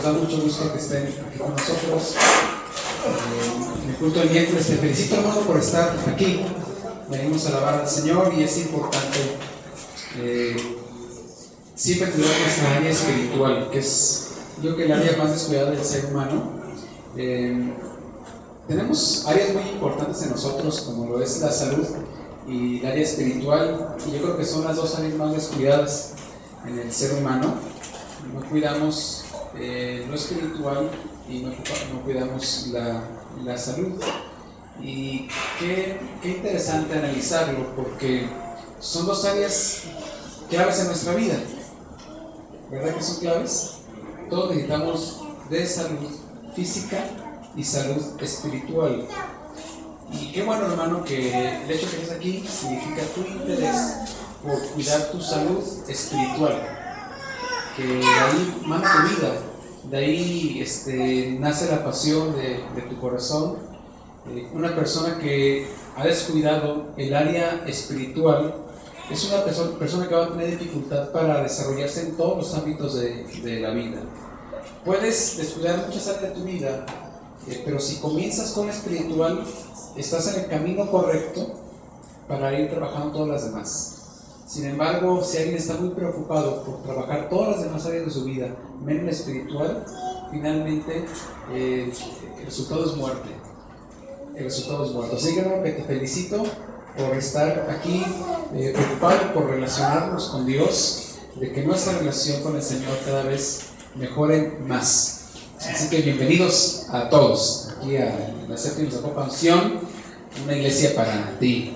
nos da mucho gusto que estén aquí con nosotros. En el culto del miércoles, te felicito, hermano, por estar aquí. Venimos a alabar al Señor y es importante siempre cuidar nuestra área espiritual, que es yo creo que el área más descuidada del ser humano. Tenemos áreas muy importantes en nosotros, como lo es la salud y el área espiritual, y yo creo que son las dos áreas más descuidadas en el ser humano. No cuidamos lo espiritual y no cuidamos la salud. Y qué interesante analizarlo, porque son dos áreas claves en nuestra vida. ¿Verdad que son claves? Todos necesitamos de salud física y salud espiritual. Y qué bueno, hermano, que el hecho de que estés aquí significa tu interés por cuidar tu salud espiritual, que de ahí manda tu vida, de ahí nace la pasión de tu corazón. Una persona que ha descuidado el área espiritual es una persona que va a tener dificultad para desarrollarse en todos los ámbitos de la vida. Puedes descuidar muchas áreas de tu vida, pero si comienzas con la espiritual, estás en el camino correcto para ir trabajando todas las demás. Sin embargo, si alguien está muy preocupado por trabajar todas las demás áreas de su vida, menos la espiritual, finalmente el resultado es muerte. El resultado es muerte. Así que, hermano, que te felicito por estar aquí preocupado por relacionarnos con Dios, de que nuestra relación con el Señor cada vez mejore más. Así que bienvenidos a todos aquí a la Séptima Expansión, una iglesia para ti.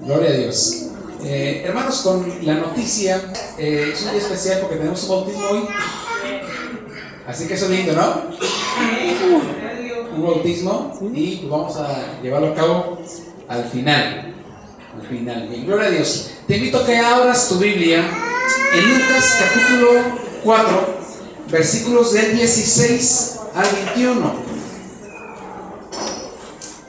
Gloria a Dios. Hermanos, con la noticia, es un día especial porque tenemos un bautismo hoy. Así que eso es lindo, ¿no? Un bautismo y pues vamos a llevarlo a cabo al final. Bien, gloria a Dios. Te invito a que abras tu Biblia en Lucas capítulo 4, versículos del 16 al 21.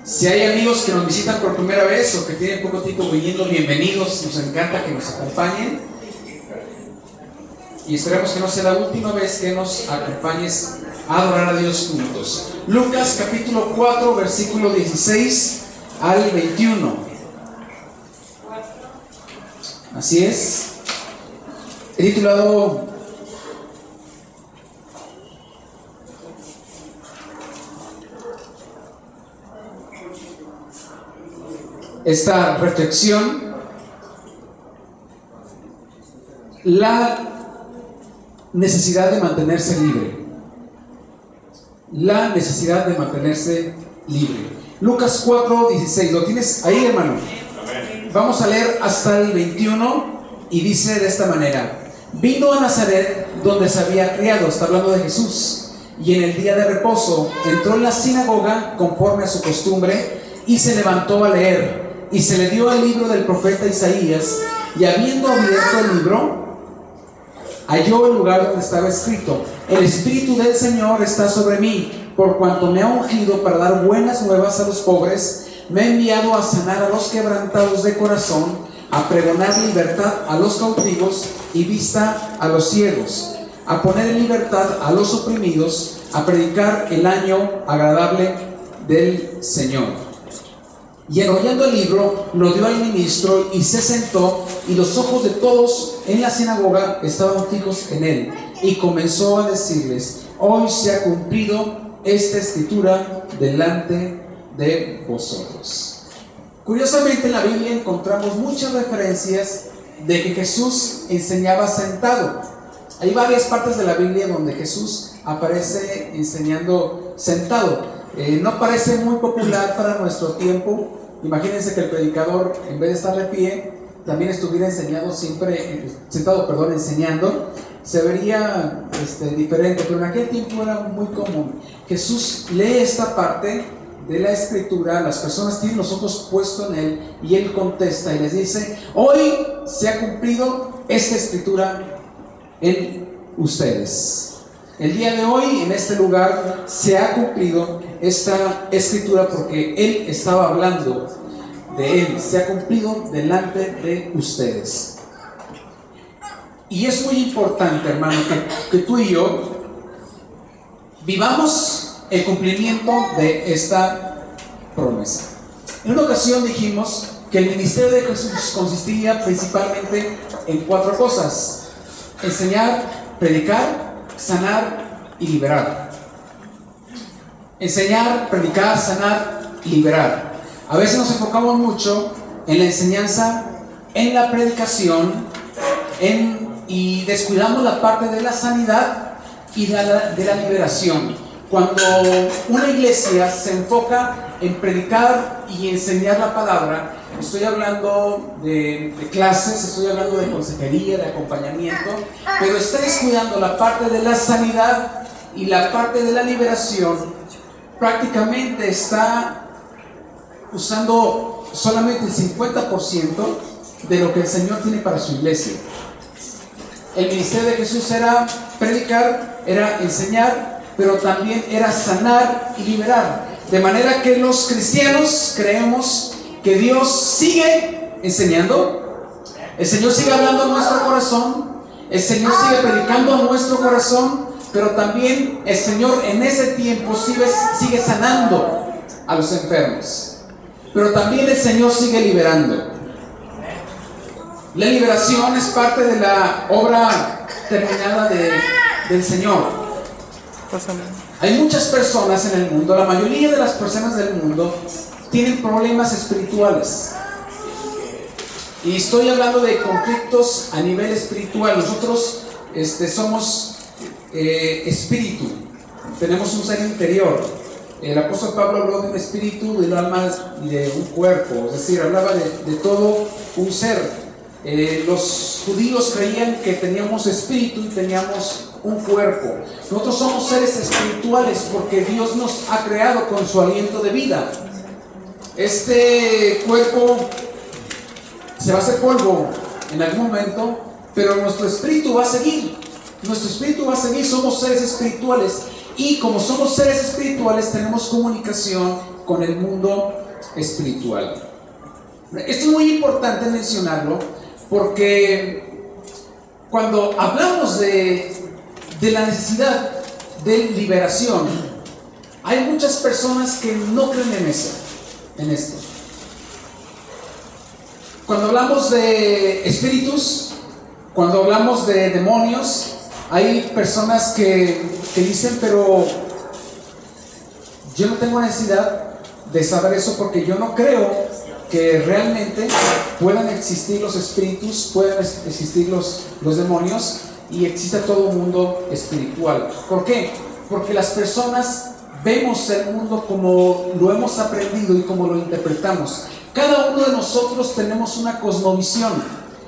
Si hay amigos que nos visitan por primera vez o que tienen poco tiempo viniendo, bienvenidos, nos encanta que nos acompañen y esperemos que no sea la última vez que nos acompañes a adorar a Dios juntos. Lucas capítulo 4, versículo 16 al 21. Así es. He titulado esta reflexión: la necesidad de mantenerse libre. La necesidad de mantenerse libre. Lucas 4, 16. ¿Lo tienes ahí, hermano? Vamos a leer hasta el 21 y dice de esta manera: vino a Nazaret, donde se había criado, está hablando de Jesús, y en el día de reposo entró en la sinagoga conforme a su costumbre y se levantó a leer, y se le dio el libro del profeta Isaías, y habiendo abierto el libro, halló el lugar donde estaba escrito: el Espíritu del Señor está sobre mí, por cuanto me ha ungido para dar buenas nuevas a los pobres, me ha enviado a sanar a los quebrantados de corazón, a pregonar libertad a los cautivos y vista a los ciegos, a poner en libertad a los oprimidos, a predicar el año agradable del Señor. Y enrollando el libro, lo dio al ministro y se sentó, y los ojos de todos en la sinagoga estaban fijos en él, y comenzó a decirles: hoy se ha cumplido esta escritura delante de vosotros. Curiosamente, en la Biblia encontramos muchas referencias de que Jesús enseñaba sentado. Hay varias partes de la Biblia donde Jesús aparece enseñando sentado. No parece muy popular para nuestro tiempo. Imagínense que el predicador, en vez de estar de pie, también estuviera enseñando sentado, enseñando. Se vería diferente, pero en aquel tiempo era muy común. Jesús lee esta parte de la escritura, las personas tienen los ojos puestos en él y él contesta y les dice: hoy se ha cumplido esta escritura en ustedes. El día de hoy, en este lugar, se ha cumplido esta escritura porque él estaba hablando de él. Se ha cumplido delante de ustedes. Y es muy importante, hermano, que tú y yo vivamos el cumplimiento de esta promesa. En una ocasión dijimos que el ministerio de Jesús consistía principalmente en 4 cosas: enseñar, predicar, sanar y liberar. Enseñar, predicar, sanar y liberar. A veces nos enfocamos mucho en la enseñanza, en la predicación, y descuidamos la parte de la sanidad y de la liberación. Cuando una iglesia se enfoca en predicar y enseñar la palabra, estoy hablando de clases, estoy hablando de consejería, de acompañamiento, pero está descuidando la parte de la sanidad y la parte de la liberación. Prácticamente está usando solamente el 50% de lo que el Señor tiene para su iglesia. El ministerio de Jesús era predicar, era enseñar, pero también era sanar y liberar. De manera que los cristianos creemos que Dios sigue enseñando, el Señor sigue hablando a nuestro corazón, el Señor sigue predicando a nuestro corazón, pero también el Señor en ese tiempo sigue sanando a los enfermos, pero también el Señor sigue liberando. La liberación es parte de la obra terminada del Señor. Hay muchas personas en el mundo, la mayoría de las personas del mundo tienen problemas espirituales. Y estoy hablando de conflictos a nivel espiritual. Nosotros somos espíritu, tenemos un ser interior. El apóstol Pablo habló de un espíritu, de un alma y de un cuerpo, es decir, hablaba de todo un ser. Los judíos creían que teníamos espíritu y teníamos un cuerpo. Nosotros somos seres espirituales porque Dios nos ha creado con su aliento de vida. Este cuerpo se va a hacer polvo en algún momento, pero nuestro espíritu va a seguir. Nuestro espíritu va a seguir, somos seres espirituales. Y como somos seres espirituales, tenemos comunicación con el mundo espiritual. Esto es muy importante mencionarlo, porque cuando hablamos de la necesidad de liberación, hay muchas personas que no creen en esto. Cuando hablamos de espíritus, cuando hablamos de demonios, hay personas que dicen, pero yo no tengo necesidad de saber eso porque yo no creo que realmente puedan existir los espíritus, puedan existir los demonios y exista todo un mundo espiritual. ¿Por qué? Porque las personas vemos el mundo como lo hemos aprendido y como lo interpretamos. Cada uno de nosotros tenemos una cosmovisión.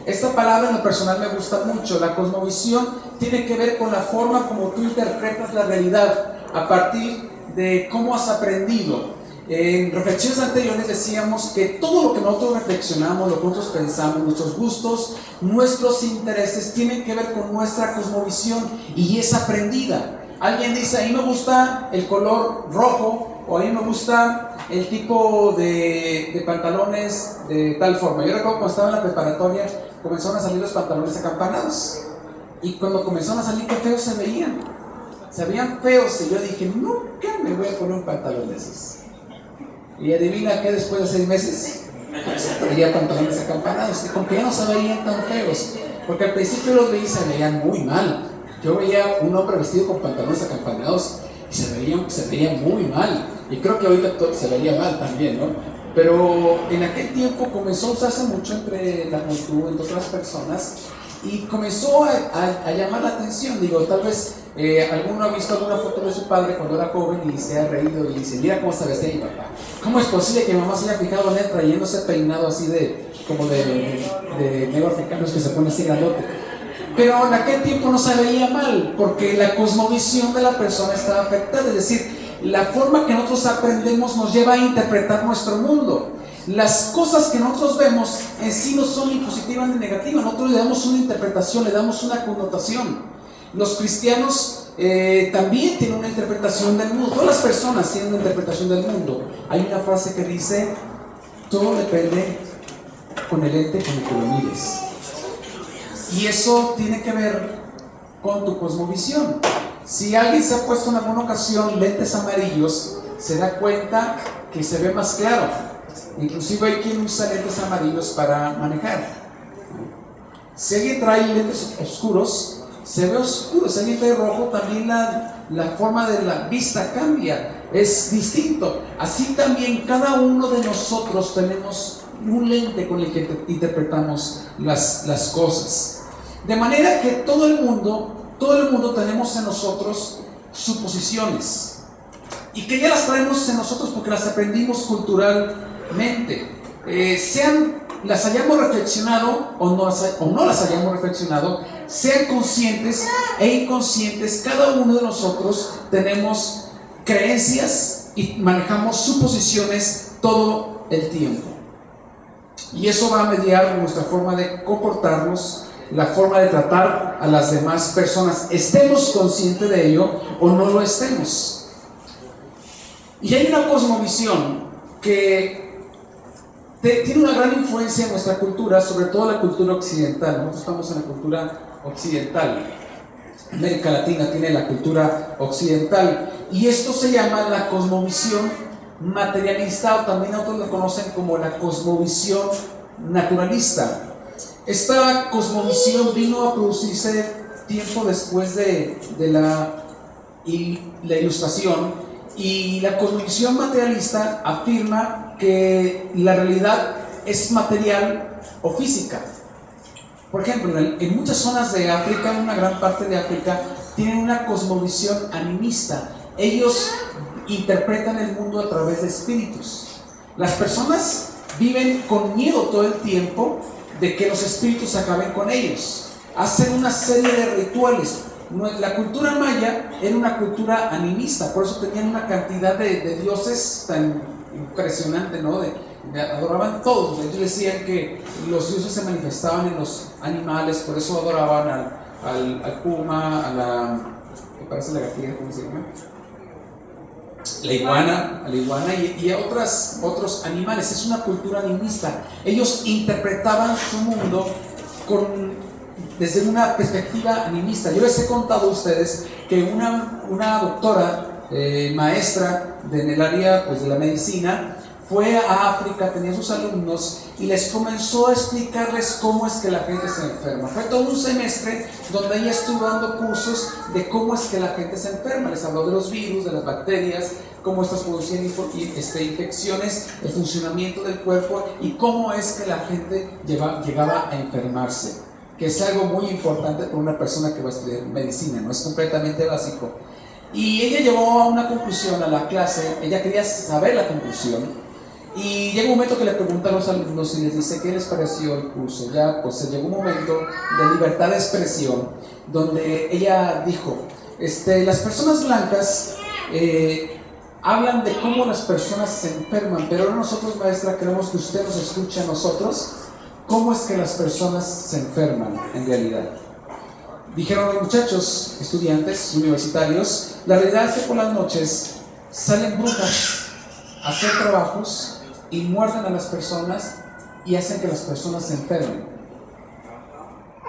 Esta palabra en lo personal me gusta mucho. La cosmovisión tiene que ver con la forma como tú interpretas la realidad a partir de cómo has aprendido. En reflexiones anteriores decíamos que todo lo que nosotros reflexionamos, lo que nosotros pensamos, nuestros gustos, nuestros intereses tienen que ver con nuestra cosmovisión y es aprendida. Alguien dice, a mí me gusta el color rojo, o a mí me gusta el tipo de pantalones de tal forma. Yo recuerdo cuando estaba en la preparatoria, comenzaron a salir los pantalones acampanados, y cuando comenzaron a salir, qué feos se veían. Se veían feos, y yo dije, nunca me voy a poner un pantalón de esos. Y adivina que después de 6 meses traía pantalones acampanados, y como que ya no se veían tan feos, porque al principio los veía y se veían muy mal. Yo veía un hombre vestido con pantalones acampanados y se veía muy mal, y creo que ahorita se vería mal también, ¿no? Pero en aquel tiempo comenzó a usarse mucho entre la multitud, entre otras personas, y comenzó a llamar la atención. Digo, tal vez alguno ha visto alguna foto de su padre cuando era joven y se ha reído y dice, mira cómo se vestía mi papá. ¿Cómo es posible que mi mamá se haya fijado en él trayéndose peinado así como de negro africanos que se pone así grandote? Pero en aquel tiempo no se veía mal, porque la cosmovisión de la persona estaba afectada. Es decir, la forma que nosotros aprendemos nos lleva a interpretar nuestro mundo. Las cosas que nosotros vemos en sí no son ni positivas ni negativas. Nosotros le damos una interpretación, le damos una connotación. Los cristianos también tienen una interpretación del mundo. Todas las personas tienen una interpretación del mundo. Hay una frase que dice, todo depende con el ente con el que lo mires. Y eso tiene que ver con tu cosmovisión. Si alguien se ha puesto en alguna ocasión lentes amarillos, se da cuenta que se ve más claro. Inclusive hay quien usa lentes amarillos para manejar. Si alguien trae lentes oscuros, se ve oscuro. Si alguien trae rojo, también la forma de la vista cambia, es distinto. Así también cada uno de nosotros tenemos un lente con el que interpretamos las cosas. De manera que todo el mundo tenemos en nosotros suposiciones, y que ya las traemos en nosotros porque las aprendimos culturalmente. Las hayamos reflexionado o no las hayamos reflexionado, sean conscientes e inconscientes, cada uno de nosotros tenemos creencias y manejamos suposiciones todo el tiempo. Y eso va a mediar nuestra forma de comportarnos, la forma de tratar a las demás personas, estemos conscientes de ello o no lo estemos. Y hay una cosmovisión que tiene una gran influencia en nuestra cultura, sobre todo la cultura occidental. Nosotros estamos en la cultura occidental. América Latina tiene la cultura occidental, y esto se llama la cosmovisión materialista, o también otros lo conocen como la cosmovisión naturalista. Esta cosmovisión vino a producirse tiempo después de la Ilustración, y la cosmovisión materialista afirma que la realidad es material o física. Por ejemplo, en muchas zonas de África, en una gran parte de África, tienen una cosmovisión animista. Ellos interpretan el mundo a través de espíritus. Las personas viven con miedo todo el tiempo de que los espíritus acaben con ellos. Hacen una serie de rituales. La cultura maya era una cultura animista, por eso tenían una cantidad de dioses tan impresionante, ¿no? Adoraban todos. Ellos decían que los dioses se manifestaban en los animales, por eso adoraban al puma, ¿qué parece la gatilla? ¿Cómo se llama? A la iguana y a otros animales. Es una cultura animista. Ellos interpretaban su mundo desde una perspectiva animista. Yo les he contado a ustedes que una doctora, maestra en el área pues, de la medicina, fue a África, tenía sus alumnos y les comenzó a explicarles cómo es que la gente se enferma. Fue todo un semestre donde ella estuvo dando cursos de cómo es que la gente se enferma. Les habló de los virus, de las bacterias, cómo estas producían infecciones, el funcionamiento del cuerpo y cómo es que la gente llegaba a enfermarse, que es algo muy importante para una persona que va a estudiar medicina, no es completamente básico. Y ella llegó a una conclusión a la clase, ella quería saber la conclusión. Y llega un momento que le pregunta a los alumnos y les dice: ¿qué les pareció el curso? Ya pues se llegó un momento de libertad de expresión donde ella dijo, las personas blancas hablan de cómo las personas se enferman, pero ahora nosotros, maestra, queremos que usted nos escuche a nosotros cómo es que las personas se enferman en realidad. Dijeron los muchachos, estudiantes universitarios, la realidad es que por las noches salen brujas a hacer trabajos y muerden a las personas y hacen que las personas se enfermen.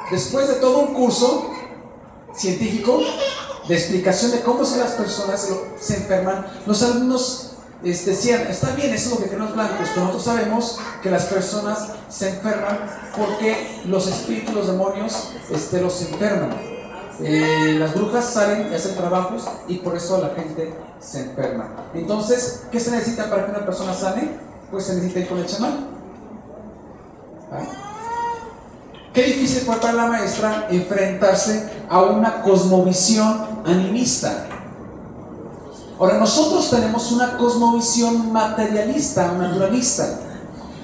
Después de todo un curso científico de explicación de cómo es que las personas se enferman, los alumnos decían: está bien, eso es lo que creen los blancos, pero nosotros sabemos que las personas se enferman porque los espíritus, los demonios los enferman. Las brujas salen y hacen trabajos y por eso la gente se enferma. Entonces, ¿qué se necesita para que una persona sane? Pues se necesita ir con el chamán. Qué difícil fue para la maestra enfrentarse a una cosmovisión animista. Ahora, nosotros tenemos una cosmovisión materialista o naturalista,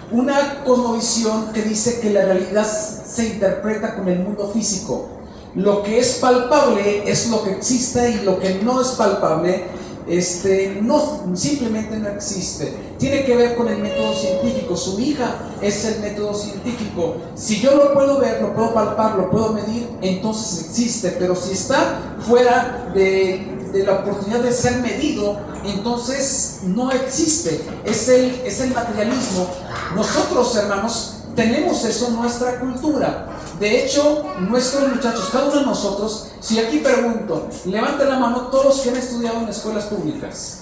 una cosmovisión que dice que la realidad se interpreta con el mundo físico. Lo que es palpable es lo que existe y lo que no es palpable simplemente no existe. Tiene que ver con el método científico. Su hija es el método científico. Si yo lo puedo ver, lo puedo palpar, lo puedo medir, entonces existe. Pero si está fuera de la oportunidad de ser medido, entonces no existe. Es el materialismo. Nosotros, hermanos, tenemos eso en nuestra cultura. De hecho, nuestros muchachos, cada uno de nosotros, si aquí pregunto, levanten la mano todos los que han estudiado en escuelas públicas.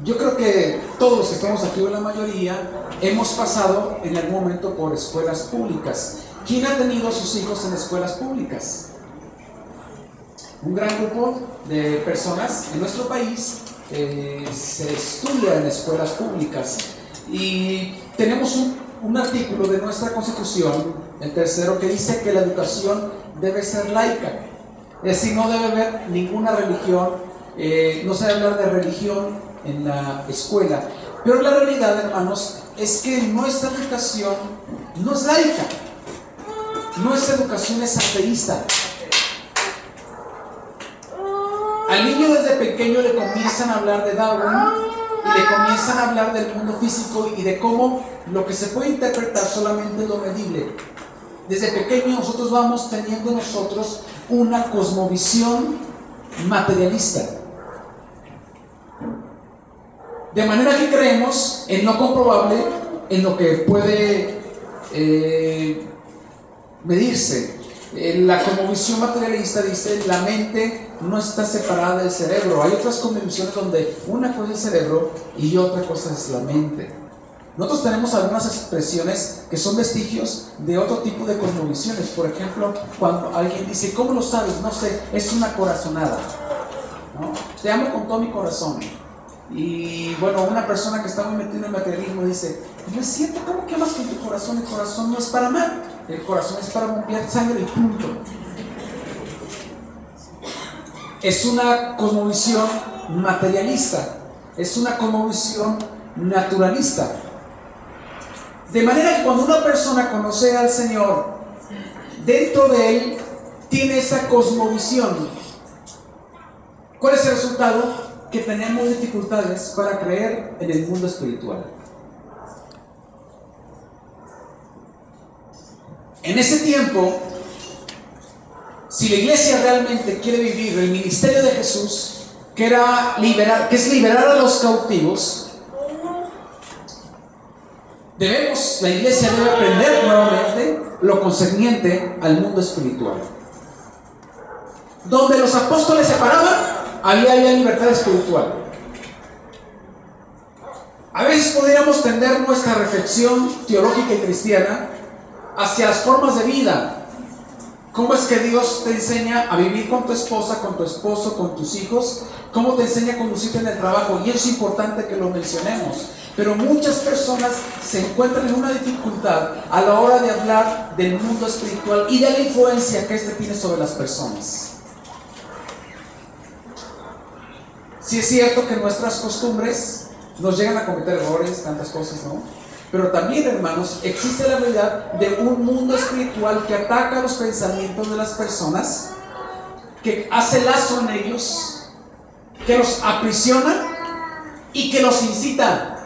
Yo creo que todos los que estamos aquí, o la mayoría, hemos pasado en algún momento por escuelas públicas. ¿Quién ha tenido a sus hijos en escuelas públicas? Un gran grupo de personas en nuestro país se estudia en escuelas públicas, y tenemos un artículo de nuestra Constitución, el tercero, que dice que la educación debe ser laica, es decir, no debe haber ninguna religión, no se debe hablar de religión en la escuela. Pero la realidad, hermanos, es que nuestra educación no es laica, nuestra educación es ateísta. Al niño desde pequeño le comienzan a hablar de Darwin y le comienzan a hablar del mundo físico y de cómo lo que se puede interpretar solamente es lo medible. Desde pequeño nosotros vamos teniendo nosotros una cosmovisión materialista, de manera que creemos en lo comprobable, en lo que puede medirse. La cosmovisión materialista dice: la mente no está separada del cerebro. Hay otras cosmovisiones donde una cosa es el cerebro y otra cosa es la mente. Nosotros tenemos algunas expresiones que son vestigios de otro tipo de cosmovisiones. Por ejemplo, cuando alguien dice: ¿cómo lo sabes? No sé, es una corazonada, ¿no? Te amo con todo mi corazón. Y bueno, una persona que está muy metida en el materialismo dice: no es cierto, ¿cómo que amas con tu corazón? El corazón no es para amar, el corazón es para bombear sangre y punto. Es una cosmovisión materialista, es una cosmovisión naturalista. De manera que cuando una persona conoce al Señor, dentro de él tiene esa cosmovisión. ¿Cuál es el resultado? Que tenemos dificultades para creer en el mundo espiritual. En ese tiempo, si la iglesia realmente quiere vivir el ministerio de Jesús, que es liberar a los cautivos, la iglesia debe aprender nuevamente lo concerniente al mundo espiritual. Donde los apóstoles se paraban, había libertad espiritual. A veces podríamos tender nuestra reflexión teológica y cristiana hacia las formas de vida. ¿Cómo es que Dios te enseña a vivir con tu esposa, con tu esposo, con tus hijos? ¿Cómo te enseña a conducirte en el trabajo? Y es importante que lo mencionemos. Pero muchas personas se encuentran en una dificultad a la hora de hablar del mundo espiritual y de la influencia que este tiene sobre las personas. Sí es cierto que nuestras costumbres nos llegan a cometer errores, tantas cosas, ¿no? Pero también, hermanos, existe la realidad de un mundo espiritual que ataca los pensamientos de las personas, que hace lazo en ellos, que los aprisiona y que los incita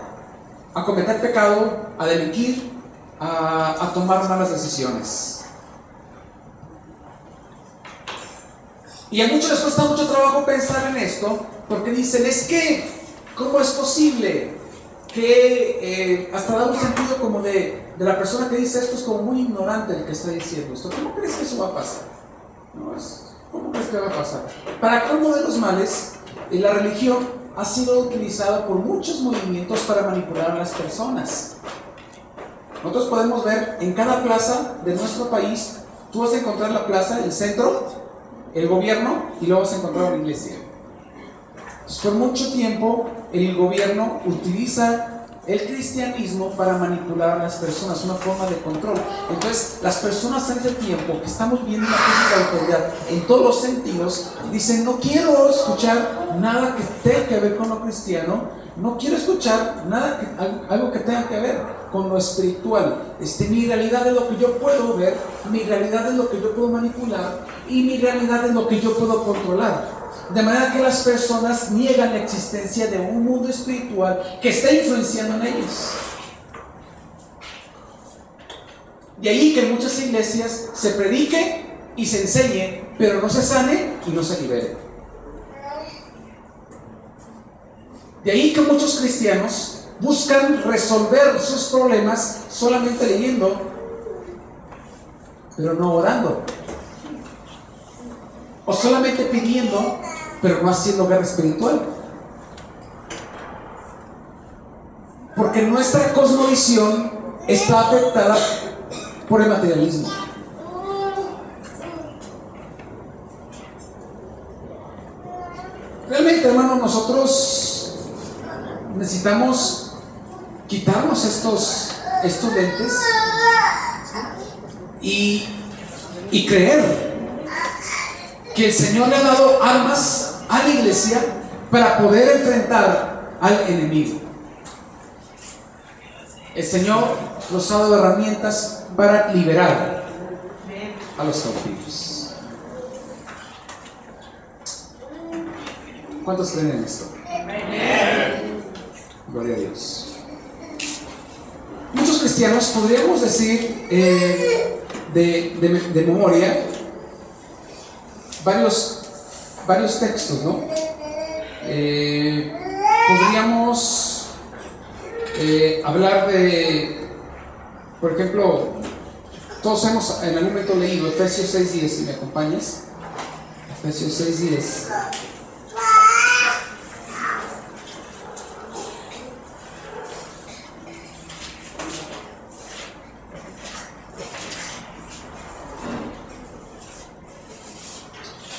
a cometer pecado, a delinquir, a tomar malas decisiones. Y a muchos les cuesta mucho trabajo pensar en esto, porque dicen: es que, ¿cómo es posible que hasta da un sentido como de la persona que dice esto es como muy ignorante el que está diciendo esto? ¿Cómo crees que eso va a pasar? ¿Cómo crees que va a pasar? Para colmo de los males, la religión ha sido utilizada por muchos movimientos para manipular a las personas. Nosotros podemos ver en cada plaza de nuestro país, tú vas a encontrar la plaza, el centro, el gobierno, y luego vas a encontrar una iglesia. Entonces, por mucho tiempo el gobierno utiliza el cristianismo para manipular a las personas, una forma de control. Entonces las personas en ese tiempo que estamos viendo una crisis de autoridad en todos los sentidos, dicen: no quiero escuchar nada que tenga que ver con lo cristiano, no quiero escuchar algo que tenga que ver con lo espiritual. Mi realidad es lo que yo puedo ver, mi realidad es lo que yo puedo manipular y mi realidad es lo que yo puedo controlar. De manera que las personas niegan la existencia de un mundo espiritual que está influenciando en ellos. De ahí que en muchas iglesias se predique y se enseñe, pero no se sane y no se libere. De ahí que muchos cristianos buscan resolver sus problemas solamente leyendo, pero no orando. O solamente pidiendo, pero no haciendo guerra espiritual. Porque nuestra cosmovisión está afectada por el materialismo. Realmente, hermano, nosotros necesitamos quitarnos estos lentes y creer que el Señor le ha dado armas a la iglesia para poder enfrentar al enemigo. El Señor nos ha dado herramientas para liberar a los cautivos. ¿Cuántos creen en esto? Gloria a Dios. Muchos cristianos podríamos decir de memoria varios textos, ¿no? Podríamos hablar de, por ejemplo, todos hemos en algún momento leído Efesios 6:10, si me acompañas. Efesios 6:10.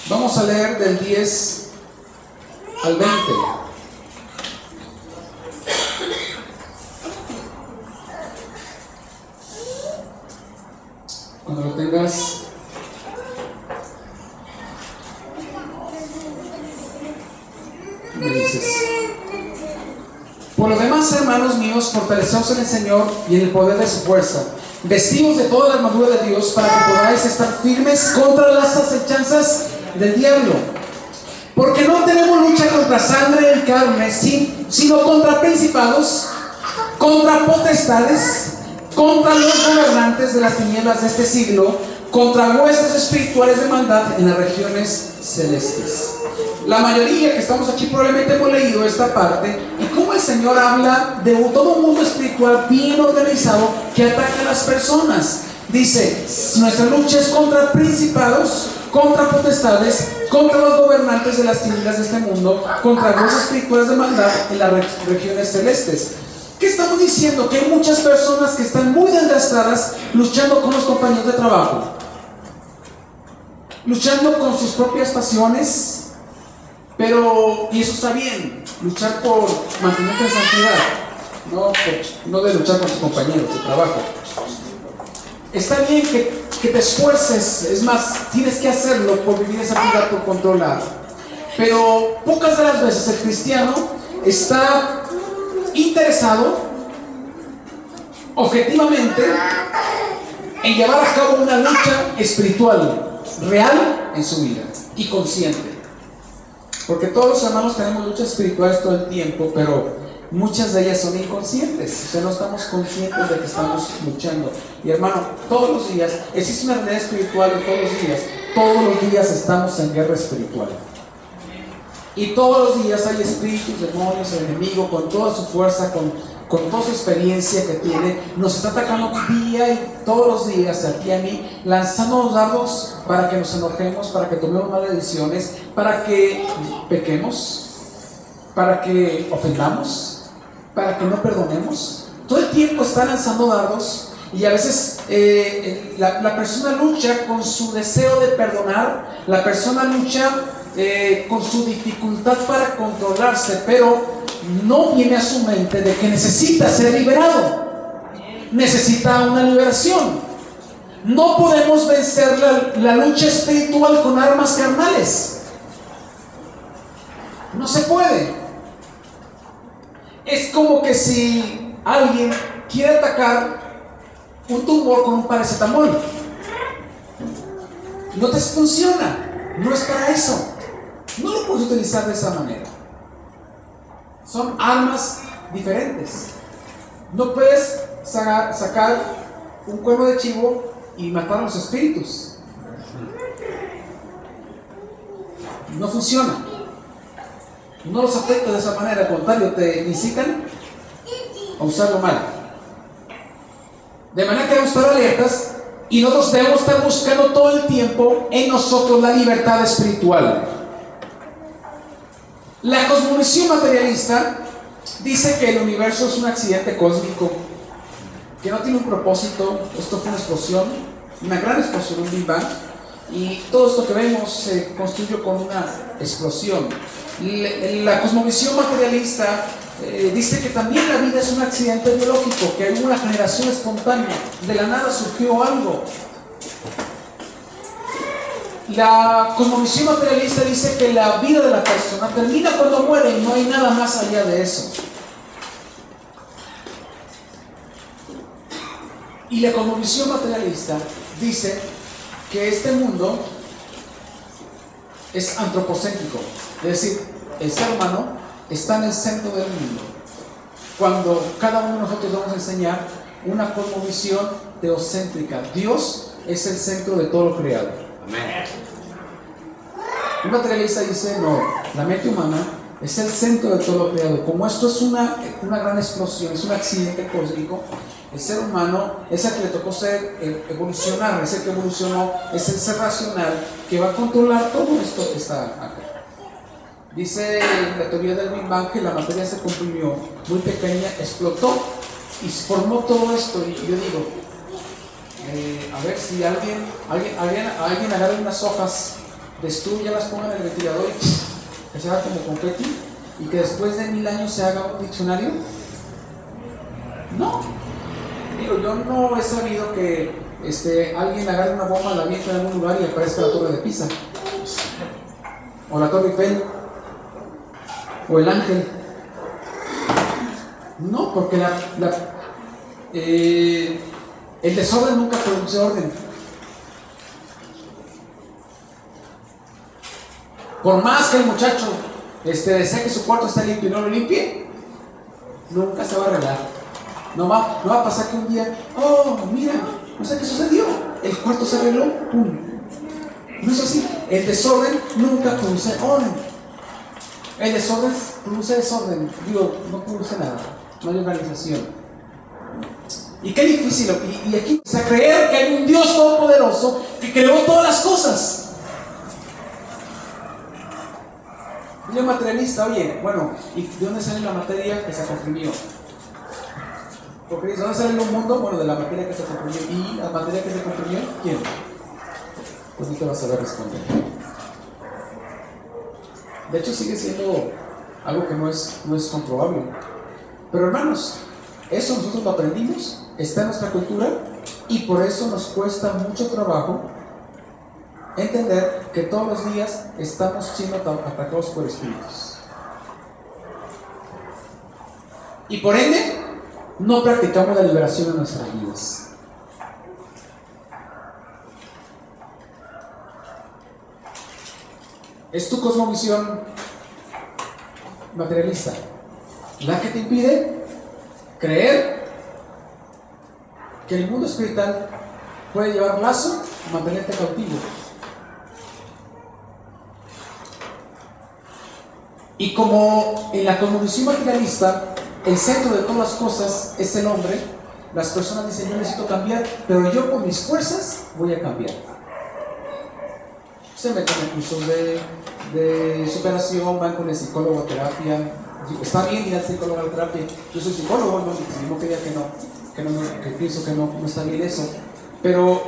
Vamos a leer del 10 al 20. Cuando lo tengas, me dices. Por lo demás, hermanos míos, fortaleceos en el Señor y en el poder de su fuerza, vestidos de toda la armadura de Dios, para que podáis estar firmes contra las acechanzas del diablo. Porque no tenemos lucha contra sangre y carne, sino contra principados, contra potestades, contra los gobernantes de las tinieblas de este siglo, contra huestes espirituales de maldad en las regiones celestes. La mayoría que estamos aquí probablemente hemos leído esta parte y cómo el Señor habla de todo un mundo espiritual bien organizado que ataca a las personas. Dice, nuestra lucha es contra principados, contra potestades, contra los gobernantes de las tinieblas de este mundo, contra huestes espirituales de maldad en las regiones celestes. ¿Qué estamos diciendo? Que hay muchas personas que están muy desgastadas luchando con los compañeros de trabajo, luchando con sus propias pasiones, y eso está bien, luchar por mantenerte en santidad, no de luchar con tus compañeros de trabajo. Está bien que te esfuerces, es más, tienes que hacerlo por vivir esa vida, por controlar. Pero pocas de las veces el cristiano está interesado objetivamente en llevar a cabo una lucha espiritual real en su vida y consciente. Porque todos los hermanos tenemos luchas espirituales todo el tiempo, pero muchas de ellas son inconscientes. O sea, no estamos conscientes de que estamos luchando. Y hermano, todos los días existe una realidad espiritual y todos los días estamos en guerra espiritual. Y todos los días hay espíritus, demonios, el enemigo con toda su fuerza, con toda su experiencia que tiene, nos está atacando día y todos los días, a ti y a mí, lanzándonos dardos para que nos enojemos, para que tomemos malas decisiones, para que pequemos, para que ofendamos, para que no perdonemos. Todo el tiempo está lanzando dardos y a veces la persona lucha con su deseo de perdonar, la persona lucha con su dificultad para controlarse, pero no viene a su mente de que necesita ser liberado, necesita una liberación. No podemos vencer la lucha espiritual con armas carnales, no se puede. Es como que si alguien quiere atacar un tumor con un paracetamol, no te funciona, no es para eso, no lo puedes utilizar de esa manera. Son armas diferentes. No puedes sacar un cuerno de chivo y matar a los espíritus. No funciona. No los afecta de esa manera, al contrario, te incitan a usarlo mal. De manera que debemos estar alertas y nosotros debemos estar buscando todo el tiempo en nosotros la libertad espiritual. La cosmovisión materialista dice que el universo es un accidente cósmico, que no tiene un propósito. Esto fue una explosión, una gran explosión, un Big Bang, y todo esto que vemos se construyó con una explosión. La cosmovisión materialista dice que también la vida es un accidente biológico, que hay una generación espontánea, de la nada surgió algo. La cosmovisión materialista dice que la vida de la persona termina cuando muere y no hay nada más allá de eso. Y la cosmovisión materialista dice que este mundo es antropocéntrico, es decir, el ser humano está en el centro del mundo, cuando cada uno de nosotros vamos a enseñar una cosmovisión teocéntrica. Dios es el centro de todo lo creado. Amén. Un materialista dice, no, la mente humana es el centro de todo lo creado. Como esto es una gran explosión, es un accidente cósmico, el ser humano es el que le tocó evolucionar, es el que evolucionó, es el ser racional que va a controlar todo esto que está acá. Dice la teoría del Big Bang que la materia se comprimió muy pequeña, explotó y formó todo esto. Y yo digo, a ver si alguien agarra unas hojas de estudio, las ponga en el ventilador y que se haga como confeti, y que después de 1000 años se haga un diccionario. No. Digo, yo no he sabido que alguien agarre una bomba, la avienta en algún lugar y aparezca la Torre de Pisa, o la Torre Eiffel, o el Ángel. No, porque el desorden nunca produce orden. Por más que el muchacho desee que su cuarto esté limpio y no lo limpie, nunca se va a arreglar. No va a pasar que un día, oh, mira, no sé qué sucedió, el cuarto se arregló, ¡pum! No es así. El desorden nunca produce orden. El desorden produce desorden. Digo, no produce nada, no hay organización. Y qué difícil. Y aquí vamos a creer que hay un Dios todopoderoso que creó todas las cosas. Y el materialista, oye, bueno, ¿y de dónde sale la materia que se comprimió? Porque dice, ¿dónde sale el mundo? Bueno, de la materia que se comprimió. ¿Y la materia que se comprimió? ¿Quién? Pues no te vas a saber responder. De hecho, sigue siendo algo que no es comprobable. Pero hermanos, eso nosotros lo aprendimos, está en nuestra cultura, y por eso nos cuesta mucho trabajo entender que todos los días estamos siendo atacados por espíritus. Y por ende, no practicamos la liberación en nuestras vidas. Es tu cosmovisión materialista la que te impide creer que el mundo espiritual puede llevar lazo y mantenerte cautivo. Y como en la cosmovisión materialista el centro de todas las cosas es el hombre, las personas dicen, yo necesito cambiar, pero yo con mis fuerzas voy a cambiar. Se meten en cursos de superación, van con el psicólogo a terapia. Está bien ir al psicólogo a terapia. Yo soy psicólogo, no quería que pienso que no está bien eso. Pero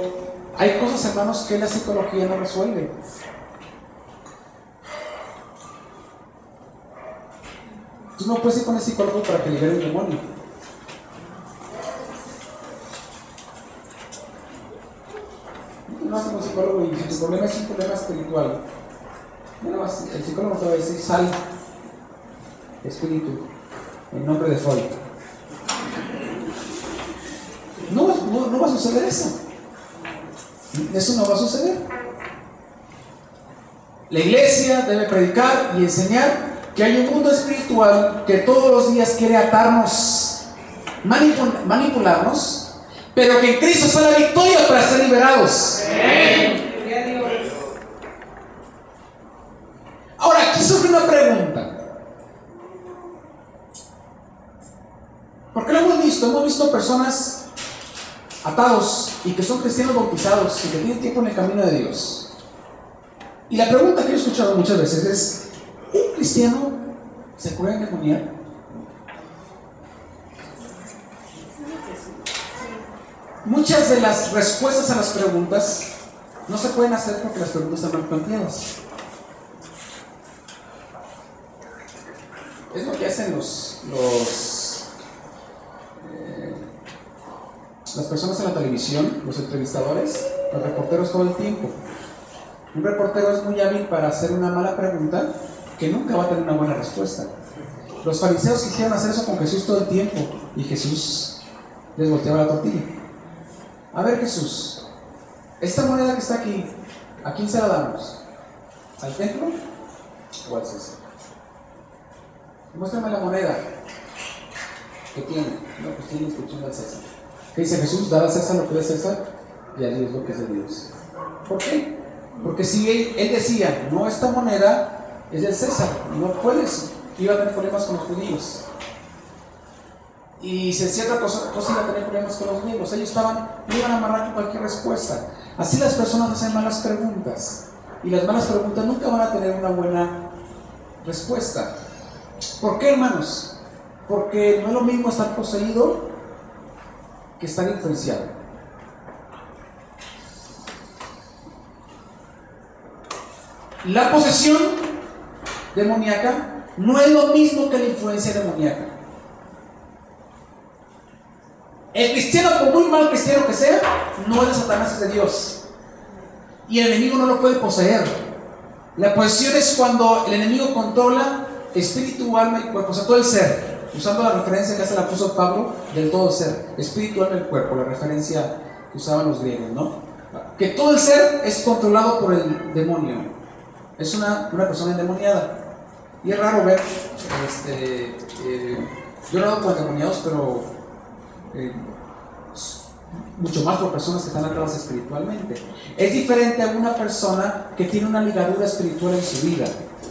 hay cosas, hermanos, que la psicología no resuelve. Tú no puedes ir con el psicólogo para que libere un demonio. No vas con un psicólogo y si tu problema es un problema espiritual, el psicólogo te va a decir, sal, espíritu, en nombre de Freud. No va a suceder eso. Eso no va a suceder. La iglesia debe predicar y enseñar que hay un mundo espiritual que todos los días quiere atarnos, manipularnos, pero que en Cristo está la victoria para ser liberados. Ahora, aquí surge una pregunta. ¿Por qué la hemos visto personas atados y que son cristianos bautizados y que tienen tiempo en el camino de Dios. Y la pregunta que yo he escuchado muchas veces es: ¿un cristiano se puede endemoniar? Muchas de las respuestas a las preguntas no se pueden hacer porque las preguntas están mal planteadas. Es lo que hacen las personas en la televisión, los entrevistadores, los reporteros todo el tiempo. Un reportero es muy hábil para hacer una mala pregunta que nunca va a tener una buena respuesta. Los fariseos quisieron hacer eso con Jesús todo el tiempo y Jesús les volteaba la tortilla. A ver, Jesús, esta moneda que está aquí, ¿a quién se la damos? ¿Al templo o al César? Muéstrame la moneda que tiene. No, pues tiene inscripción al César. ¿Qué dice Jesús? Dar al César lo que es César y a Dios lo que es de Dios. ¿Por qué? Porque si él decía, no, esta moneda es del César, no puedes, iba a tener problemas con los judíos. Y si decía otra cosa iba a tener problemas con los griegos. Ellos iban a amarrar con cualquier respuesta. Así las personas hacen malas preguntas. Y las malas preguntas nunca van a tener una buena respuesta. ¿Por qué, hermanos? Porque no es lo mismo estar poseído que estar influenciado. La posesión demoníaca no es lo mismo que la influencia demoníaca. El cristiano, por muy mal cristiano que sea, no es de Satanás, es de Dios. Y el enemigo no lo puede poseer. La posesión es cuando el enemigo controla espíritu, alma y cuerpo, o sea, todo el ser. Usando la referencia que hace el apóstol Pablo del todo ser, espíritu, alma y cuerpo, la referencia que usaban los griegos, ¿no? Que todo el ser es controlado por el demonio. Es una persona endemoniada. Y es raro ver, yo he hablado con endemoniados, pero mucho más por personas que están atadas espiritualmente. Es diferente a una persona que tiene una ligadura espiritual en su vida.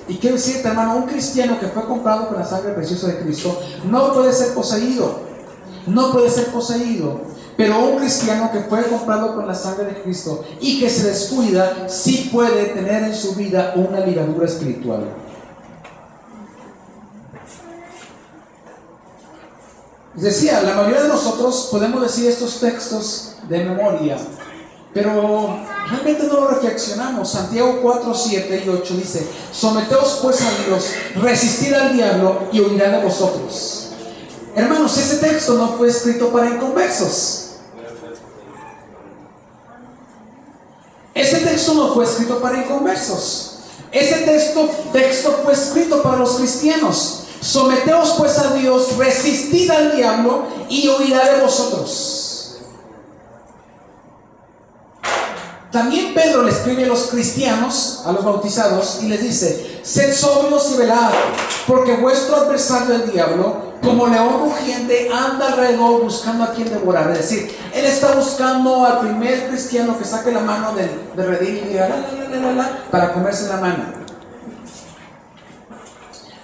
Y quiero decirte, hermano, un cristiano que fue comprado con la sangre preciosa de Cristo no puede ser poseído. No puede ser poseído. Pero un cristiano que fue comprado con la sangre de Cristo y que se descuida, sí puede tener en su vida una ligadura espiritual. Decía, la mayoría de nosotros podemos decir estos textos de memoria, pero realmente no lo reflexionamos. Santiago 4, 7 y 8 dice: someteos pues a Dios, resistid al diablo y huirá de vosotros. Hermanos, ese texto no fue escrito para inconversos. Ese texto no fue escrito para inconversos. Ese texto fue escrito para los cristianos. Someteos pues a Dios, resistid al diablo y huirá de vosotros. También Pedro le escribe a los cristianos, a los bautizados, y les dice: sed sobrios y velad, porque vuestro adversario el diablo, como león rugiente, anda alrededor buscando a quien devorar. Es decir, él está buscando al primer cristiano que saque la mano de redil y diga para comerse la mano.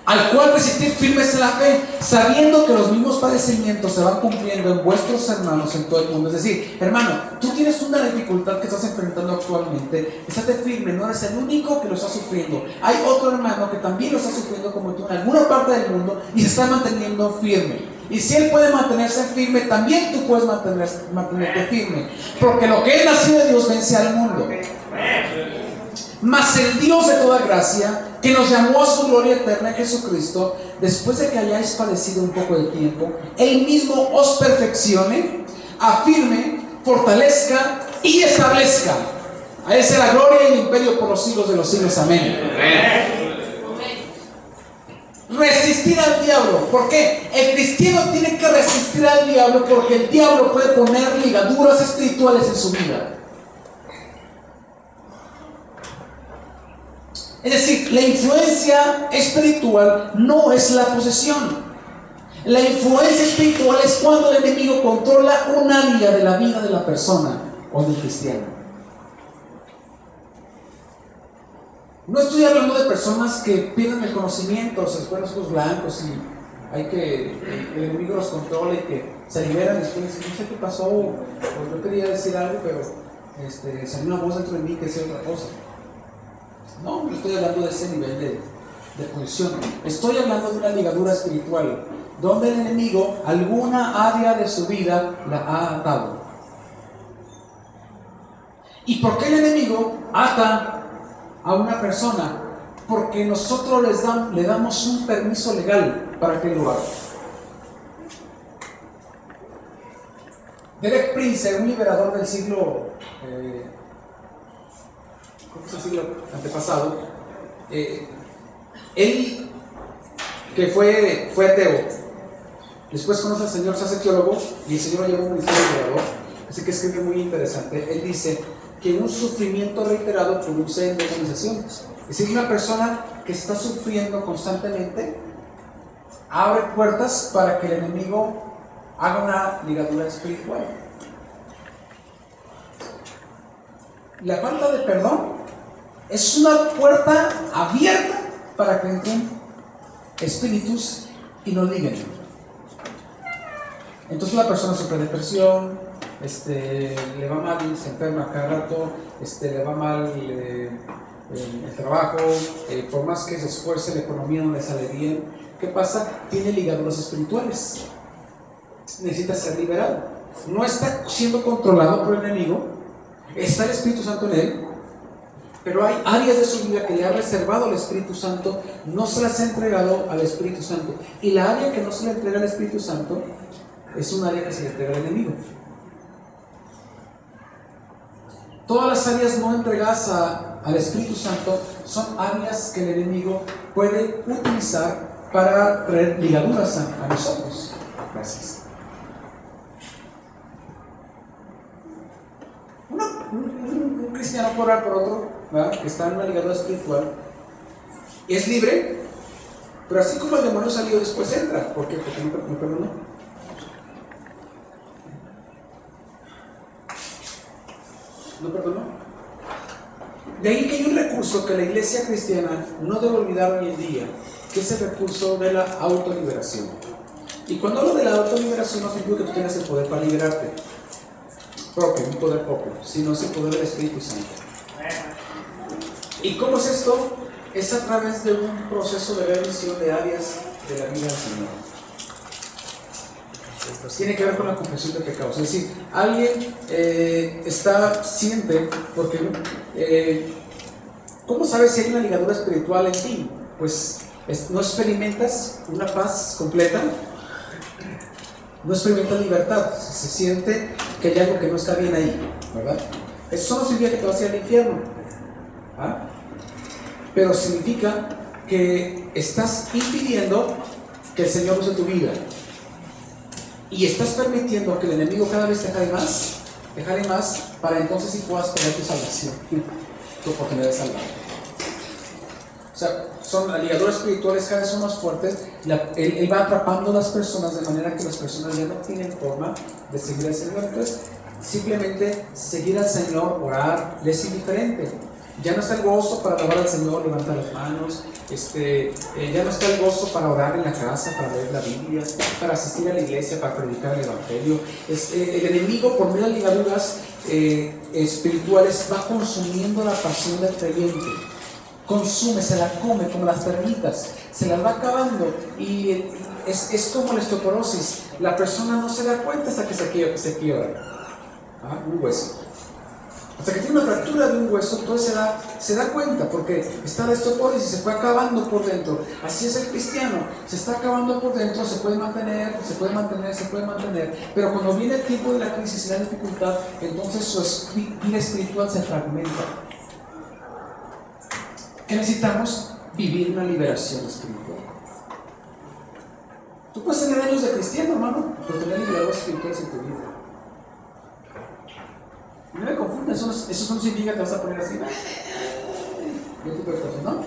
Al cual resistir firmes en la fe, sabiendo que los mismos padecimientos se van cumpliendo en vuestros hermanos en todo el mundo. Es decir, hermano, tú tienes una dificultad que estás enfrentando actualmente, estate firme, no eres el único que lo está sufriendo. Hay otro hermano que también lo está sufriendo como tú en alguna parte del mundo y se está manteniendo firme. Y si él puede mantenerse firme, también tú puedes mantenerte firme, porque lo que es nacido de Dios vence al mundo. Mas el Dios de toda gracia, que nos llamó a su gloria eterna en Jesucristo, después de que hayáis padecido un poco de tiempo, Él mismo os perfeccione, afirme, fortalezca y establezca. A Él sea la gloria y el imperio por los siglos de los siglos. Amén. Resistir al diablo. ¿Por qué? El cristiano tiene que resistir al diablo porque el diablo puede poner ligaduras espirituales en su vida. Es decir, la influencia espiritual no es la posesión. La influencia espiritual es cuando el enemigo controla un área de la vida de la persona o del cristiano. No estoy hablando de personas que pierden el conocimiento, se les ponen los ojos blancos hay que el enemigo los controle y que se liberan después, no sé qué pasó, o yo quería decir algo, pero salió una voz dentro de mí que decía otra cosa. No, no estoy hablando de ese nivel de posición. Estoy hablando de una ligadura espiritual, donde el enemigo, alguna área de su vida, la ha atado. ¿Y por qué el enemigo ata a una persona? Porque nosotros le damos un permiso legal para que lo haga. Derek Prince, un liberador del siglo, ¿cómo es el siglo antepasado? Él, que fue ateo, después conoce al Señor, se hace teólogo, y el Señor lo llevó a un ministerio liberador, así que escribe muy interesante. Él dice que un sufrimiento reiterado produce demonización. Es decir, una persona que está sufriendo constantemente abre puertas para que el enemigo haga una ligadura espiritual. La falta de perdón es una puerta abierta para que entren espíritus y nos liguen. Entonces la persona sufre depresión, le va mal, se enferma cada rato, le va mal el trabajo, por más que se esfuerce, la economía no le sale bien. ¿Qué pasa? Tiene ligaduras espirituales. Necesita ser liberado. No está siendo controlado por el enemigo, está el Espíritu Santo en él, pero hay áreas de su vida que le ha reservado al Espíritu Santo, no se las ha entregado al Espíritu Santo. Y la área que no se le entrega al Espíritu Santo es un área que se le entrega al enemigo. Todas las áreas no entregadas al Espíritu Santo son áreas que el enemigo puede utilizar para traer ligaduras a nosotros. Gracias. Un cristiano puede orar por otro, ¿verdad?, que está en una ligadura espiritual, es libre, pero así como el demonio salió, después entra. ¿Por qué? Porque no perdonó. No perdonó. De ahí que hay un recurso que la iglesia cristiana no debe olvidar hoy en día, que es el recurso de la autoliberación. Y cuando hablo de la autoliberación, no significa que tú tengas el poder para liberarte propio, un poder propio, sino es el poder del Espíritu Santo. ¿Y cómo es esto? Es a través de un proceso de revisión de áreas de la vida del Señor. Tiene que ver con la confesión de pecados. Es decir, alguien siente, porque ¿cómo sabes si hay una ligadura espiritual en ti? Pues no experimentas una paz completa, no experimentas libertad, se siente que hay algo que no está bien ahí, ¿verdad? Eso no significa que te vas a ir al infierno, ¿ah? Pero significa que estás impidiendo que el Señor use tu vida y estás permitiendo que el enemigo cada vez te jale más, para entonces sí puedas tener tu salvación, tu oportunidad de salvar. O sea, las ligaduras espirituales cada vez son más fuertes. Él va atrapando a las personas de manera que las personas ya no tienen forma de seguir al Señor. Entonces, simplemente seguir al Señor, orar, le es indiferente. Ya no está el gozo para alabar al Señor, levantar las manos. Ya no está el gozo para orar en la casa, para leer la Biblia, para asistir a la iglesia, para predicar el Evangelio. El enemigo, por medio de ligaduras espirituales, va consumiendo la pasión del creyente. Consume, se la come como las termitas, se la va acabando, y es como la osteoporosis. La persona no se da cuenta hasta que se quiebra un hueso. Hasta que tiene una fractura de un hueso, entonces se da cuenta, porque está la osteoporosis y se fue acabando por dentro. Así es el cristiano, se está acabando por dentro, se puede mantener, pero cuando viene el tiempo de la crisis y la dificultad, entonces su vida espiritual se fragmenta. ¿Qué necesitamos? Vivir una liberación espiritual. Tú puedes tener años de cristiano, hermano, pero tener liberadores espirituales en tu vida. No me confundas, eso no significa que te vas a poner así, ¿no? Tipo de cosas, ¿no?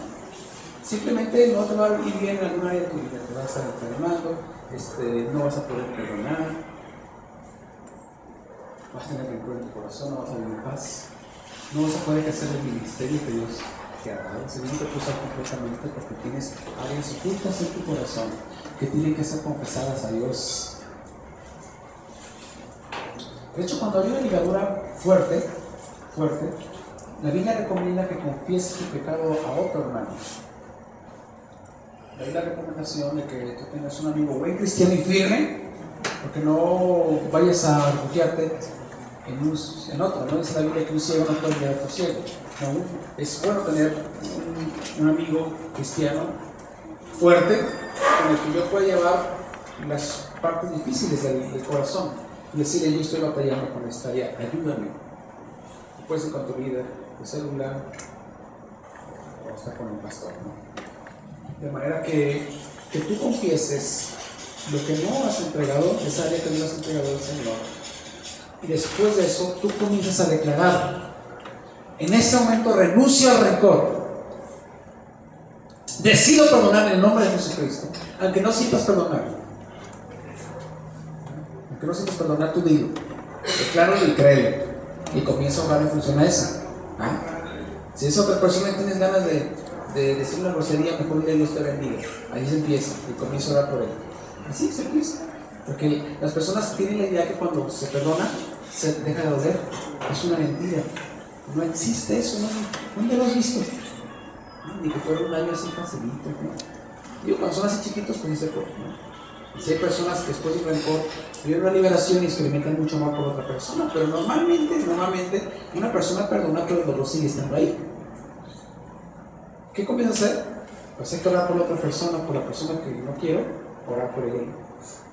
Simplemente no te va a ir bien en alguna área de tu vida, te vas a estar enfermando, no vas a poder perdonar, vas a tener rencor en tu corazón, no vas a vivir en paz, no vas a poder ejercer el ministerio que Dios te ha dado. El Señor no te puso completamente porque tienes áreas ocultas en tu corazón que tienen que ser confesadas a Dios. De hecho, cuando hay una ligadura fuerte, la Biblia recomienda que confieses tu pecado a otro hermano. Hay la recomendación de que tú tengas un amigo buen cristiano y firme, porque no vayas a refugiarte en otro. No dice la Biblia que un ciego no puede llevar a otro ciego. No, es bueno tener un amigo cristiano fuerte con el que yo pueda llevar las partes difíciles del corazón y decirle: yo estoy batallando con esta área, ayúdame. Puede ser con tu vida, tu celular, o hasta con el pastor, ¿no? De manera que tú confieses lo que no has entregado, esa área que no has entregado al Señor, y después de eso tú comienzas a declarar: en ese momento renuncio al rencor, decido perdonar en el nombre de Jesucristo, aunque no sientas perdonar. Aunque no sientas perdonar, tú dilo, decláralo y créelo, y comienza a orar en función a eso. Si es otra persona y tienes ganas de decir una grosería, mejor dile: Dios te bendiga. Ahí se empieza y comienza a orar por él. Así se empieza. Porque las personas tienen la idea que cuando se perdona, se deja de doler. Es una mentira. No existe eso, ¿no? ¿Dónde lo has visto? Ni que fuera un daño así facilito, ¿no? Digo, cuando son así chiquitos, pues dice, ¿no? Y si hay personas que después de un rencor viven una liberación y experimentan mucho amor por otra persona, pero normalmente una persona perdona, pero el dolor sigue estando ahí. ¿Qué comienza a hacer? Pues hay que orar por la otra persona, por la persona que no quiero, orar por ella.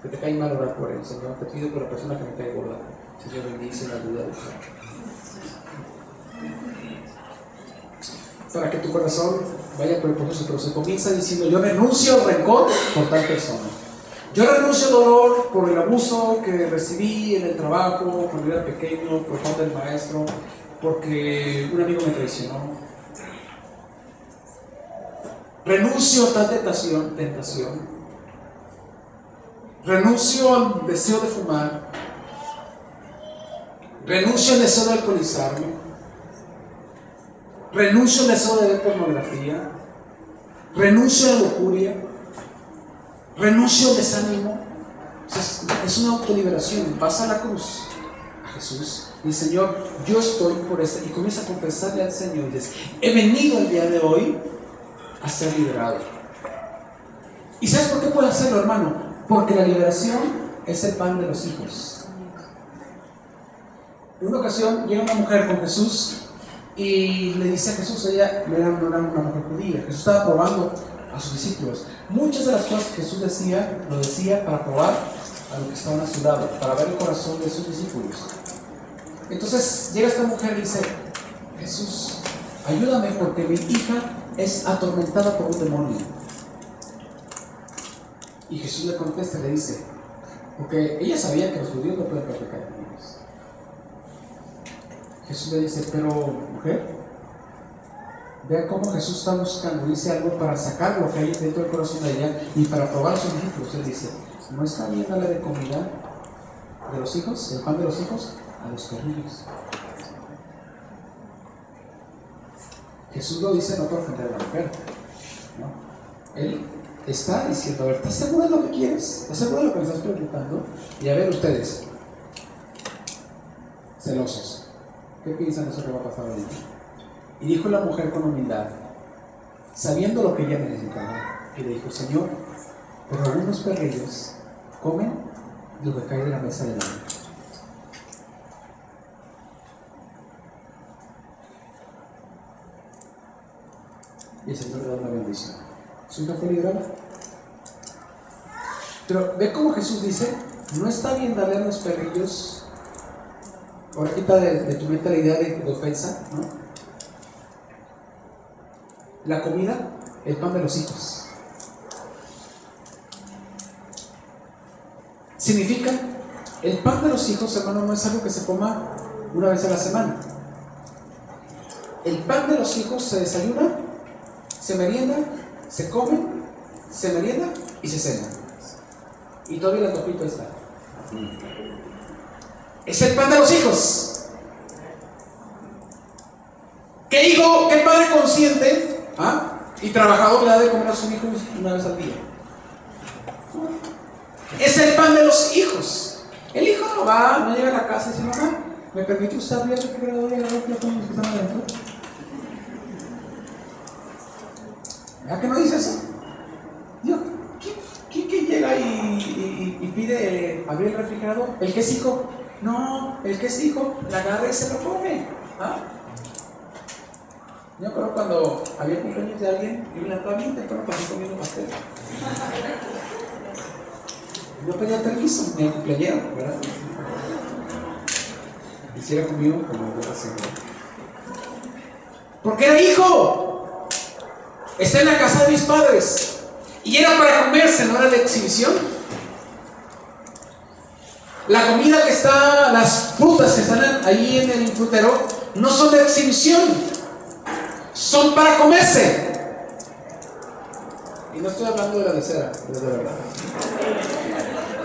Que te cae mal, orar por él. Señor, te pido por la persona que me cae gorda. Señor, bendice la ayuda de Dios. Para que tu corazón vaya por el proceso, pero se comienza diciendo: yo renuncio al rencor por tal persona. Yo renuncio al dolor por el abuso que recibí en el trabajo, cuando yo era pequeño, por falta del maestro, porque un amigo me traicionó. Renuncio a tal tentación. Renuncio al deseo de fumar. Renuncio al deseo de alcoholizarme. Renuncio al deseo de ver pornografía. Renuncio a la lujuria. Renuncio al desánimo. Es una autoliberación. Vas a la cruz, a Jesús, y Señor, yo estoy por esto. Y comienza a confesarle al Señor y dices: he venido el día de hoy a ser liberado. ¿Y sabes por qué puedo hacerlo, hermano? Porque la liberación es el pan de los hijos. En una ocasión llega una mujer con Jesús y le dice a Jesús: ella no era una mujer judía. Jesús estaba probando a sus discípulos. Muchas de las cosas que Jesús decía, lo decía para probar a los que estaban a su lado, para ver el corazón de sus discípulos. Entonces llega esta mujer y dice: Jesús, ayúdame porque mi hija es atormentada por un demonio. Y Jesús le contesta y le dice, porque ella sabía que los judíos no pueden practicar demonios. Jesús le dice: pero mujer, vea cómo Jesús está buscando, dice algo para sacar lo que hay dentro del corazón de ella y para probar a sus discípulos. Él dice: ¿no está bien darle de comida de los hijos, el pan de los hijos, a los perrillos? Jesús lo dice no para ofender a la mujer, ¿no? Él está diciendo: a ver, ¿estás seguro de lo que quieres? ¿Estás seguro de lo que me estás preguntando? Y a ver ustedes, celosos, ¿qué piensan de eso que va a pasar ahorita? Y dijo la mujer con humildad, sabiendo lo que ella necesitaba, y le dijo: Señor, pero algunos perrillos comen lo que cae de la mesa del hombre. Y el Señor le da una bendición. Su hija fue liberada. Pero ve cómo Jesús dice: no está bien darle a los perrillos. Ahora quita de tu mente la idea de ofensa, ¿no? La comida, el pan de los hijos. Significa, el pan de los hijos, hermano, no es algo que se coma una vez a la semana. El pan de los hijos se desayuna, se merienda, se come, se merienda y se cena. Y todavía el antojito está. Es el pan de los hijos. ¿Qué hijo, qué padre consciente y trabajador le da de comer a sus hijos una vez al día? Es el pan de los hijos. El hijo no llega a la casa y dice: mamá, ¿me permite usted abrir el refrigerador y agarrar los plátanos que están adentro? ¿Verdad que no dice eso? Dios, ¿quién llega y pide abrir el refrigerador? ¿El que es hijo? No, el que es hijo la agarra y se lo come. Yo creo cuando había cumpleaños de alguien, yo me levantaba bien temprano para ir comiendo pastel. No pedía permiso, ni al cumpleañero, ¿verdad? Hiciera conmigo como voy a hacer. Porque era hijo. Está en la casa de mis padres. Y era para comerse, no era de exhibición. La comida que está, las frutas que están ahí en el frutero, no son de exhibición. Son para comerse. Y no estoy hablando de la de cera, de verdad.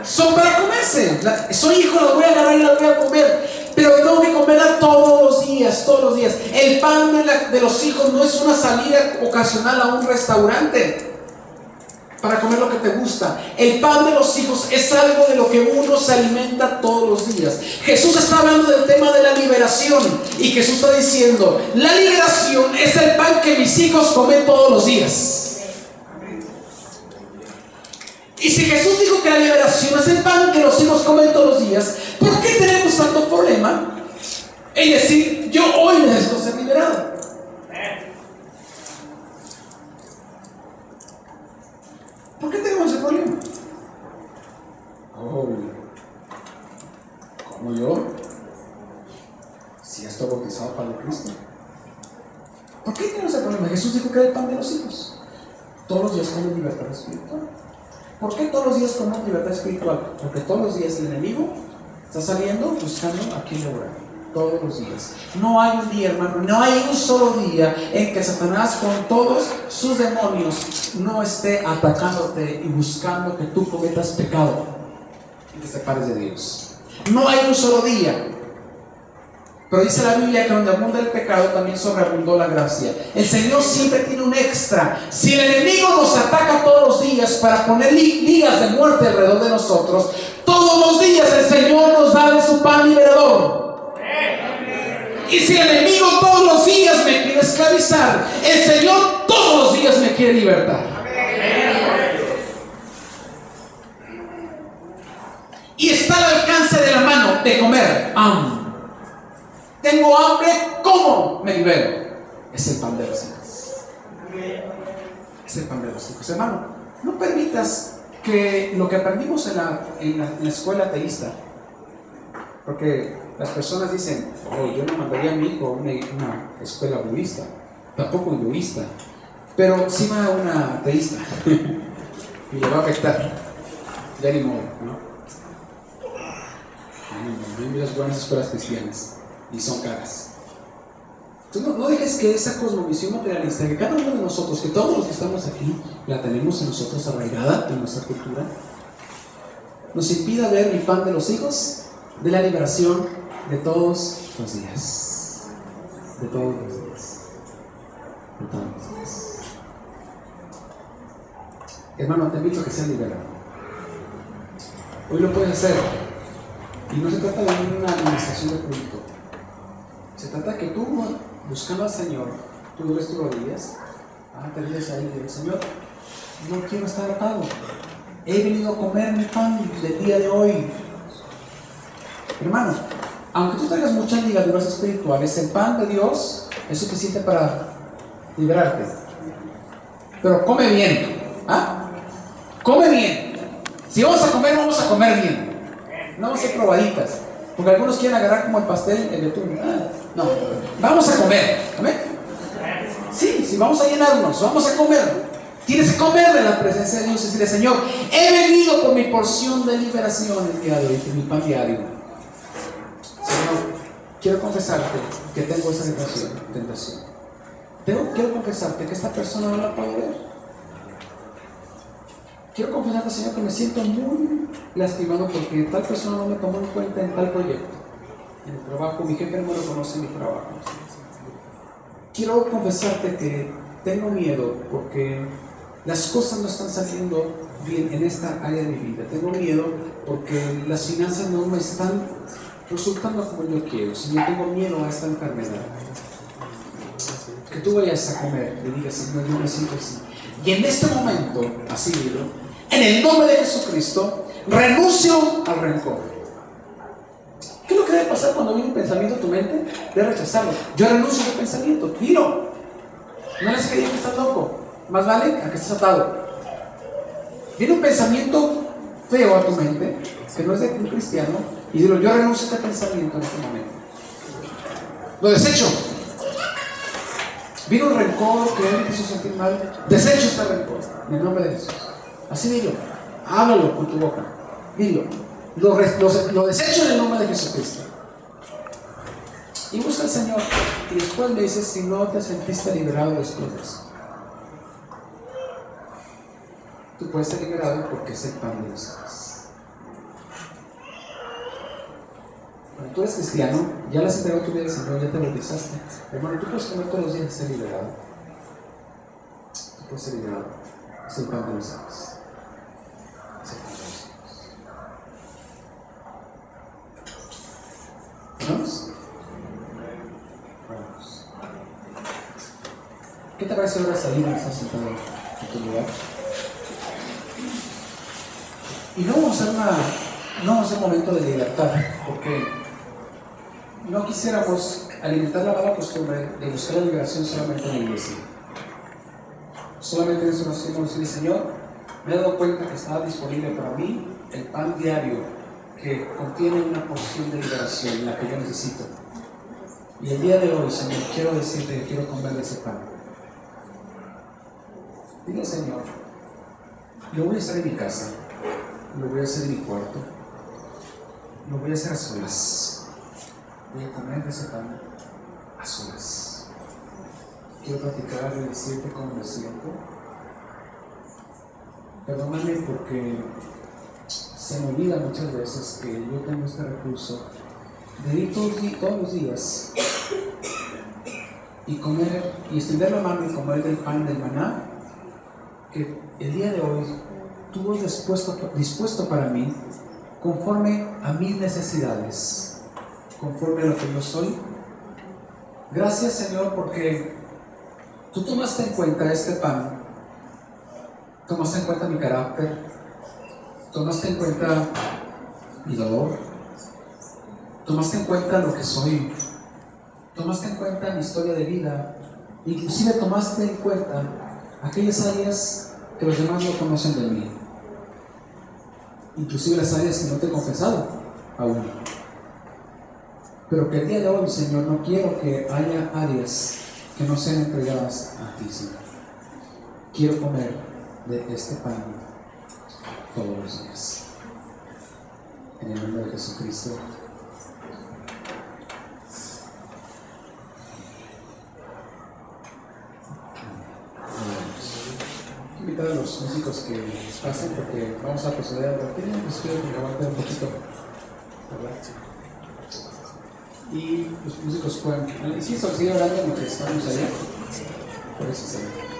Son para comerse. Soy hijo, los voy a agarrar y los voy a comer. Pero tengo que comerla todos los días, todos los días. El pan de los hijos no es una salida ocasional a un restaurante para comer lo que te gusta. El pan de los hijos es algo de lo que uno se alimenta todos los días. Jesús está hablando del tema de la liberación. Y Jesús está diciendo: la liberación es el pan que mis hijos comen todos los días. Y si Jesús dijo que la liberación es el pan que los hijos comen todos los días, ¿por qué tenemos tanto problema en decir: yo hoy necesito ser liberado? ¿Por qué tenemos ese problema? ¿Cómo yo? Si ya estoy bautizado para el Cristo. ¿Por qué tenemos ese problema? Jesús dijo que era el pan de los hijos. Todos los días comen libertad espiritual. ¿Por qué todos los días comen libertad espiritual? Porque todos los días el enemigo está saliendo buscando a quién devorar. Todos los días. No hay un día, hermano, no hay un solo día en que Satanás con todos sus demonios no esté atacándote y buscando que tú cometas pecado y te separes de Dios. No hay un solo día. Pero dice la Biblia que donde abunda el pecado también sobreabundó la gracia. El Señor siempre tiene un extra. Si el enemigo nos ataca todos los días para poner ligas de muerte alrededor de nosotros, todos los días el Señor nos da de su pan liberador. Y si el enemigo todos los días me quiere esclavizar, el Señor todos los días me quiere libertar. Y está al alcance de la mano de comer. Tengo hambre, ¿cómo me libero? Es el pan de los hijos. Es el pan de los hijos. Hermano, no permitas que lo que aprendimos en la escuela ateísta, porque las personas dicen: yo no mandaría a mi hijo a una escuela budista, tampoco hinduista, pero sí va a una ateísta y le va a afectar. Ya ni modo, ¿no? Hay muchas buenas escuelas cristianas y son caras. Entonces no dejes que esa cosmovisión materialista, que cada uno de nosotros, que todos los que estamos aquí, la tenemos en nosotros arraigada en nuestra cultura, nos impida ver el pan de los hijos de la liberación de todos los días. De todos los días. De todos los días. Hermano, te invito a que seas liberado. Hoy lo puedes hacer. Y no se trata de una administración de culto. Se trata de que tú, buscando al Señor, tú dobles tus rodillas, te dices ahí, Señor, no quiero estar atado. He venido a comer mi pan del día de hoy. Hermano, aunque tú traigas muchas ligaduras espirituales, el pan de Dios es suficiente para liberarte. Pero come bien. Come bien. Si vamos a comer bien. No vamos a hacer probaditas. Porque algunos quieren agarrar como el pastel, el betún. No, vamos a comer. ¿Amén? Sí, vamos a llenarnos, vamos a comer. Tienes que comer de la presencia de Dios y decirle: Señor, he venido por mi porción de liberación el día de hoy, por mi pan diario. Señor, quiero confesarte que tengo esa tentación. Quiero confesarte que esta persona no la puedo ver. Quiero confesarte, Señor, que me siento muy lastimado porque tal persona no me tomó en cuenta en tal proyecto. En el trabajo, mi jefe no me reconoce en mi trabajo. quiero confesarte que tengo miedo porque las cosas no están saliendo bien en esta área de mi vida. Tengo miedo porque las finanzas no me están resultando como yo quiero. Señor, tengo miedo a esta enfermedad. Que tú vayas a comer y digas, Señor, yo me siento así. Y en este momento, así digo, en el nombre de Jesucristo, renuncio al rencor. ¿Qué es lo que debe pasar cuando viene un pensamiento a tu mente? Debe rechazarlo. Yo renuncio a ese pensamiento, dilo. No les creía que estás loco. Más vale a que estés atado. Viene un pensamiento feo a tu mente, que no es de un cristiano, y dilo, yo renuncio a este pensamiento en este momento. Lo desecho. Vino un rencor que él me hizo sentir mal. Desecho este rencor en el nombre de Jesús. Así dilo. Háblalo con tu boca. Dilo. Lo desecho en el nombre de Jesucristo. Y busca al Señor. Y después le dices si no te sentiste liberado después de eso. Tú puedes ser liberado porque es el pan de los ojos. Cuando tú eres cristiano, ya le has entregado tu vida al Señor, ya te bautizaste. Hermano, tú puedes comer todos los días y ser liberado. Tú puedes ser liberado. Es el pan de los ojos. Es el pan de los ojos. ¿Vamos? Vamos. ¿Qué te parece ahora salir y estar sentado en tu lugar? Y no vamos a hacer un momento de libertad, porque no quisiéramos alimentar la mala costumbre de buscar la liberación solamente en la iglesia. Solamente en eso nos queremos decir, Señor, me he dado cuenta que está disponible para mí el pan diario que contiene una porción de liberación, la que yo necesito. Y el día de hoy, Señor, quiero decirte que quiero comer de ese pan. Dile, Señor, lo voy a hacer en mi casa, lo voy a hacer en mi cuarto, lo voy a hacer a solas. Voy a comer de ese pan a solas. Quiero platicar y decirte cómo me siento. Perdóname porque se me olvida muchas veces que yo tengo este recurso de ir todos los días y comer y extender la mano y comer del pan del maná que el día de hoy tú has dispuesto para mí conforme a mis necesidades, conforme a lo que yo soy. Gracias, Señor, porque tú tomaste en cuenta este pan, tomaste en cuenta mi carácter, tomaste en cuenta mi dolor, tomaste en cuenta lo que soy, tomaste en cuenta mi historia de vida, inclusive tomaste en cuenta aquellas áreas que los demás no conocen de mí, inclusive las áreas que no te he confesado aún. Pero que el día de hoy, Señor, no quiero que haya áreas que no sean entregadas a ti, Señor. Quiero comer de este pan todos los días. En el nombre de Jesucristo. Quiero invitar a los músicos que pasen porque vamos a proceder a partir. Les pido que levanten un poquito, ¿verdad? Y los músicos pueden, insisto, sigue hablando de lo que estamos allá. Por eso se ve.